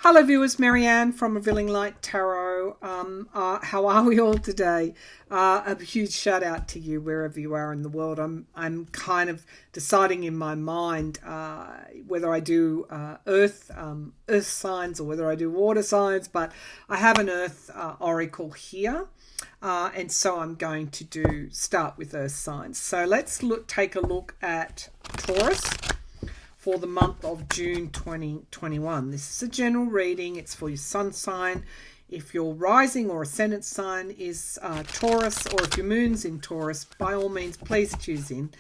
Hello viewers, Marianne from Revealing Light Tarot. How are we all today? A huge shout out to you wherever you are in the world. I'm kind of deciding in my mind whether I do earth signs or whether I do water signs, but I have an earth oracle here. And so I'm going to start with earth signs. So let's take a look at Taurus for the month of June 2021. This is a general reading. It's for your sun sign. If your rising or ascendant sign is Taurus, or if your moon's in Taurus, by all means, please tune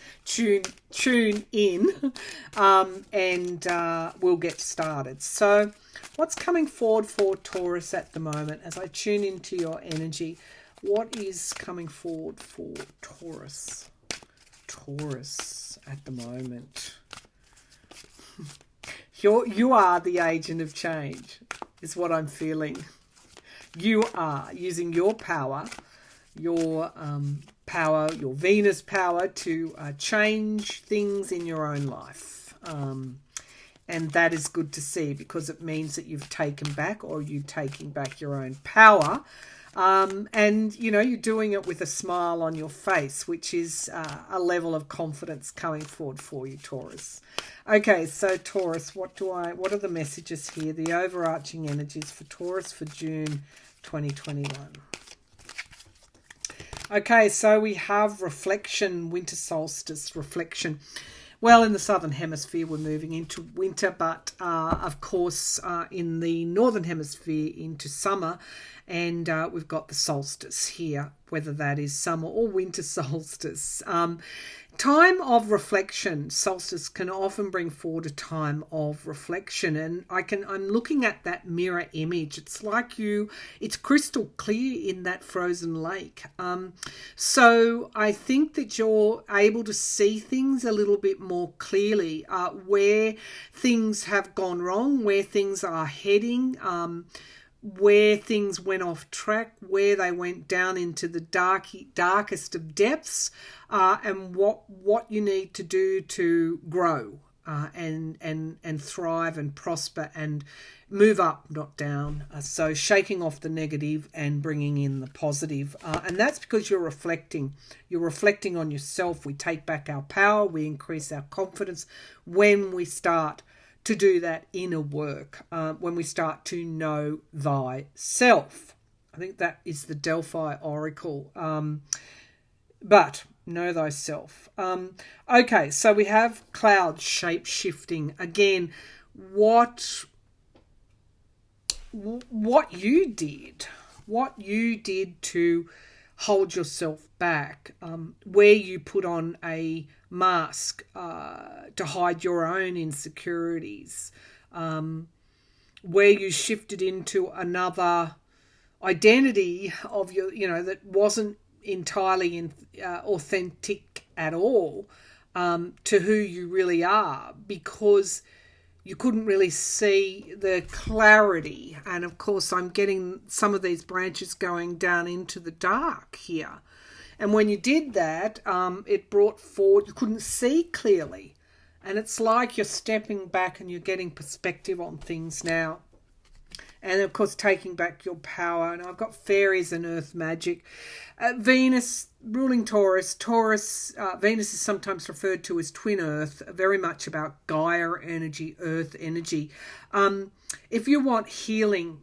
in, and we'll get started. So what's coming forward for Taurus at the moment as I tune into your energy? What is coming forward for Taurus? Taurus at the moment. You are the agent of change, is what I'm feeling. You are using your power, your Venus power to change things in your own life. And that is good to see, because it means that you've taken back, or you're taking back your own power. And, you know, you're doing it with a smile on your face, which is a level of confidence coming forward for you, Taurus. Okay, so Taurus, what are the messages here? The overarching energies for Taurus for June 2021. Okay, so we have reflection, winter solstice reflection. Well, in the southern hemisphere, we're moving into winter, but of course, in the northern hemisphere, into summer. And we've got the solstice here, whether that is summer or winter solstice. Time of reflection, solstice can often bring forward a time of reflection, and I'm looking at that mirror image. It's like it's crystal clear in that frozen lake. So I think that you're able to see things a little bit more clearly, where things have gone wrong, where things are heading, where things went off track, where they went down into the darkest of depths, and what you need to do to grow and thrive and prosper and move up, not down. So shaking off the negative and bringing in the positive. And that's because you're reflecting. You're reflecting on yourself. We take back our power. We increase our confidence when we start to do that inner work, when we start to know thyself. I think that is the Delphi Oracle. But know thyself. Okay, so we have cloud shape shifting. Again, what you did to hold yourself back, where you put on a mask to hide your own insecurities, where you shifted into another identity of your, that wasn't entirely authentic at all, to who you really are, because you couldn't really see the clarity. And of course, I'm getting some of these branches going down into the dark here. And when you did that, it brought forward, you couldn't see clearly. And it's like you're stepping back and you're getting perspective on things now. And of course, taking back your power. And I've got fairies and earth magic. Venus, ruling Taurus. Venus is sometimes referred to as twin earth, very much about Gaia energy, earth energy. If you want healing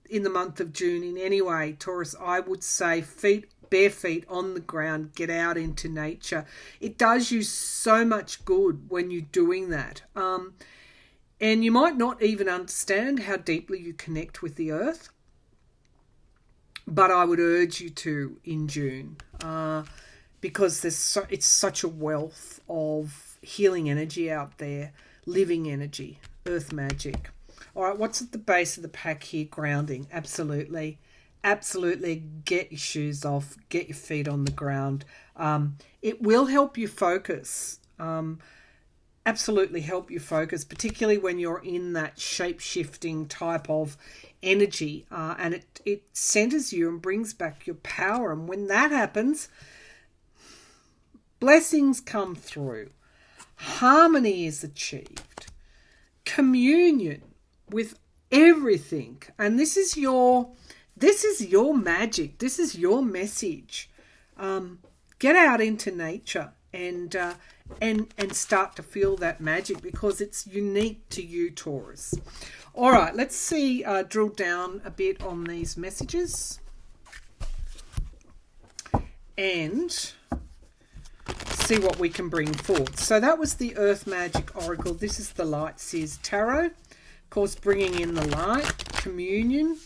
in the month of June in any way, Taurus, I would say bare feet on the ground, get out into nature. It does you so much good when you're doing that. And you might not even understand how deeply you connect with the earth, but I would urge you to in June, because it's such a wealth of healing energy out there, living energy, earth magic. All right, what's at the base of the pack here? Grounding. Absolutely. Get your shoes off, get your feet on the ground. It will help you focus. Absolutely help you focus, particularly when you're in that shape-shifting type of energy, and it centers you and brings back your power. And when that happens, blessings come through, harmony is achieved, communion with everything. And this is your magic. This is your message. Get out into nature and start to feel that magic, because it's unique to you, Taurus. All right, let's see, drill down a bit on these messages and see what we can bring forward. So that was the Earth Magic Oracle. This is the Lightseers Tarot. Of course, bringing in the light, communion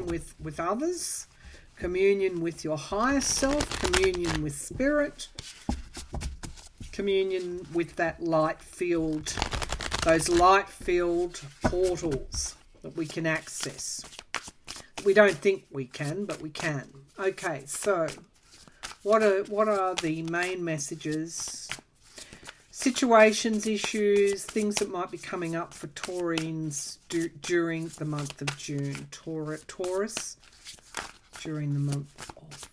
with others, communion with your higher self, communion with spirit, communion with that light field, those light field portals that we can access. We don't think we can, but we can. Okay, so what are the main messages? Situations, issues, things that might be coming up for Taurines during the month of June. Taurus, during the month of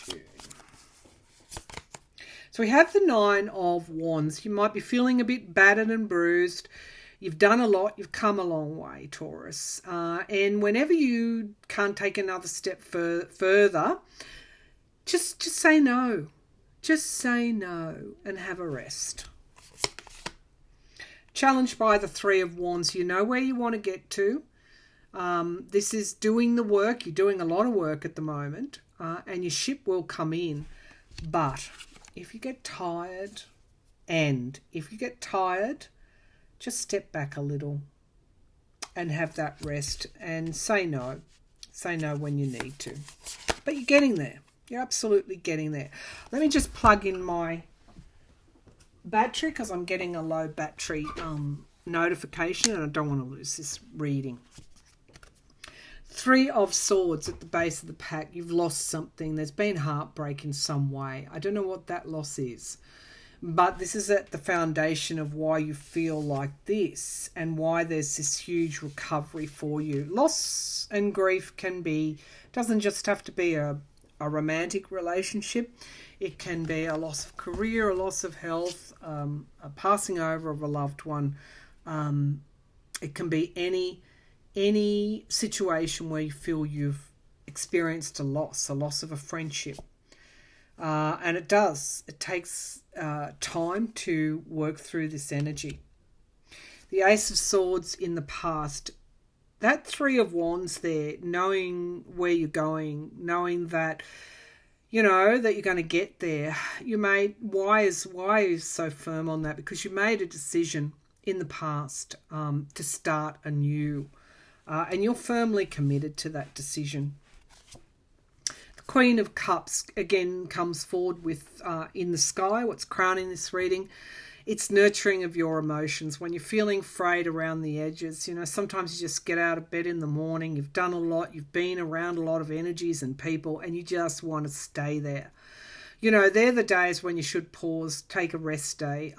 June. So we have the Nine of Wands. You might be feeling a bit battered and bruised. You've done a lot. You've come a long way, Taurus. And whenever you can't take another step further, just say no. Just say no and have a rest. Challenged by the Three of Wands. You know where you want to get to. This is doing the work. You're doing a lot of work at the moment. And your ship will come in. But if you get tired, just step back a little and have that rest and say no. Say no when you need to. But you're getting there. You're absolutely getting there. Let me just plug in my battery because I'm getting a low battery notification and I don't want to lose this reading. Three of Swords at the base of the pack. You've lost something. There's been heartbreak in some way. I don't know what that loss is. But this is at the foundation of why you feel like this and why there's this huge recovery for you. Loss and grief doesn't just have to be a romantic relationship. It can be a loss of career, a loss of health, a passing over of a loved one. It can be any situation where you feel you've experienced a loss of a friendship. And it takes time to work through this energy. The Ace of Swords in the past, that Three of Wands there, knowing where you're going, knowing that, that you're going to get there. Why is so firm on that? Because you made a decision in the past to start anew. And you're firmly committed to that decision. The Queen of Cups again comes forward with in the sky. What's crowning this reading? It's nurturing of your emotions. When you're feeling frayed around the edges, sometimes you just get out of bed in the morning. You've done a lot. You've been around a lot of energies and people, and you just want to stay there. They're the days when you should pause, take a rest day.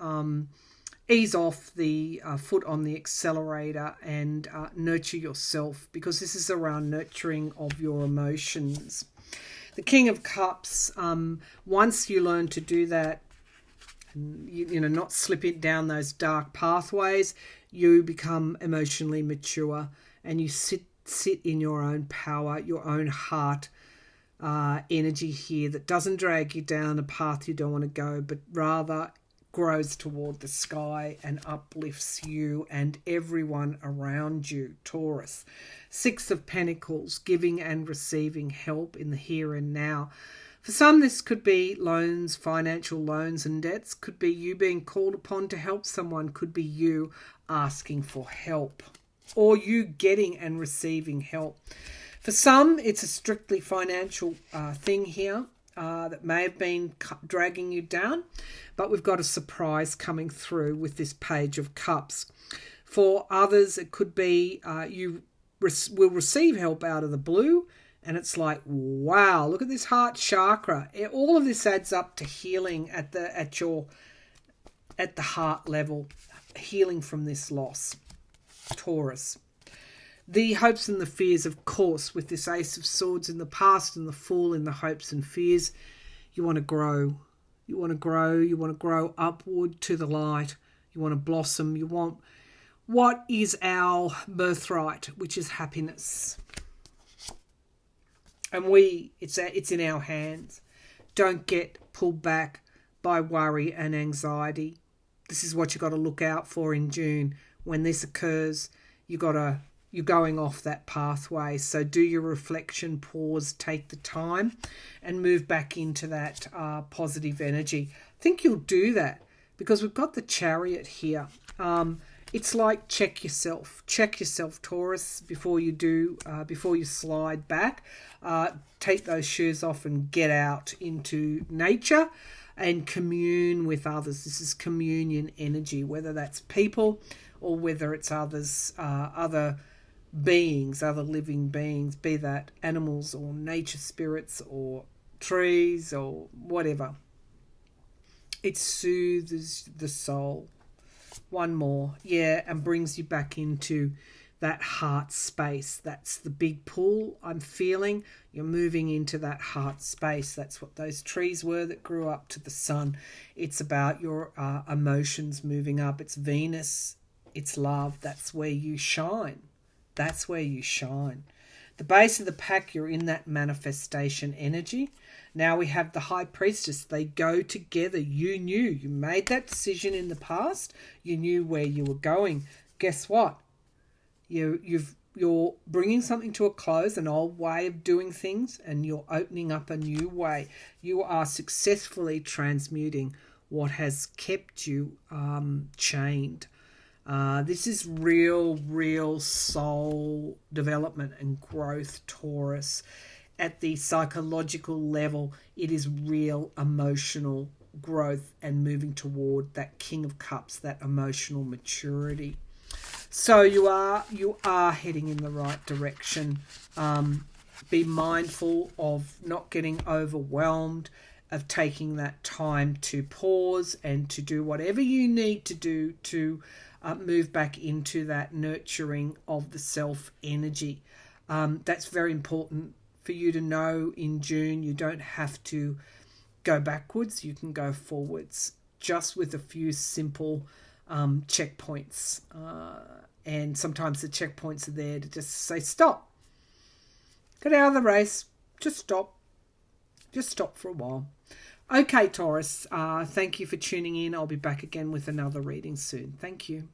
Ease off the foot on the accelerator and nurture yourself, because this is around nurturing of your emotions. The King of Cups, once you learn to do that, not slip it down those dark pathways, you become emotionally mature and you sit in your own power, your own heart energy here that doesn't drag you down a path you don't want to go, but rather grows toward the sky and uplifts you and everyone around you, Taurus. Six of Pentacles, giving and receiving help in the here and now. For some, this could be loans, financial loans and debts. Could be you being called upon to help someone. Could be you asking for help or you getting and receiving help. For some, it's a strictly financial thing here. That may have been dragging you down, but we've got a surprise coming through with this Page of Cups. For others, it could be you will receive help out of the blue, and it's like, wow, look at this heart chakra. All of this adds up to healing at the heart level, healing from this loss, Taurus. The hopes and the fears, of course, with this Ace of Swords in the past and the Fool in the hopes and fears. You want to grow. You want to grow. You want to grow upward to the light. You want to blossom. You want what is our birthright, which is happiness. And it's in our hands. Don't get pulled back by worry and anxiety. This is what you got to look out for in June. When this occurs, you're going off that pathway. So do your reflection, pause, take the time, and move back into that positive energy. I think you'll do that because we've got the Chariot here. It's like check yourself, Taurus, before you slide back. Take those shoes off and get out into nature and commune with others. This is communion energy, whether that's people or whether it's others, other beings, other living beings, be that animals or nature spirits or trees or whatever. It soothes the soul. One more, and brings you back into that heart space. That's the big pull I'm feeling. You're moving into that heart space. That's what those trees were that grew up to the sun. It's about your emotions moving up. It's Venus. It's love. That's where you shine. That's where you shine. The base of the pack, you're in that manifestation energy. Now we have the High Priestess. They go together. You made that decision in the past. You knew where you were going. Guess what? You're bringing something to a close, an old way of doing things, and you're opening up a new way. You are successfully transmuting what has kept you chained. This is real soul development and growth, Taurus. At the psychological level, it is real emotional growth and moving toward that King of Cups, that emotional maturity. So you are heading in the right direction. Be mindful of not getting overwhelmed, of taking that time to pause and to do whatever you need to do to move back into that nurturing of the self energy. That's very important for you to know in June. You don't have to go backwards. You can go forwards just with a few simple checkpoints. And sometimes the checkpoints are there to just say, stop. Get out of the race. Just stop. Just stop for a while. Okay, Taurus. Thank you for tuning in. I'll be back again with another reading soon. Thank you.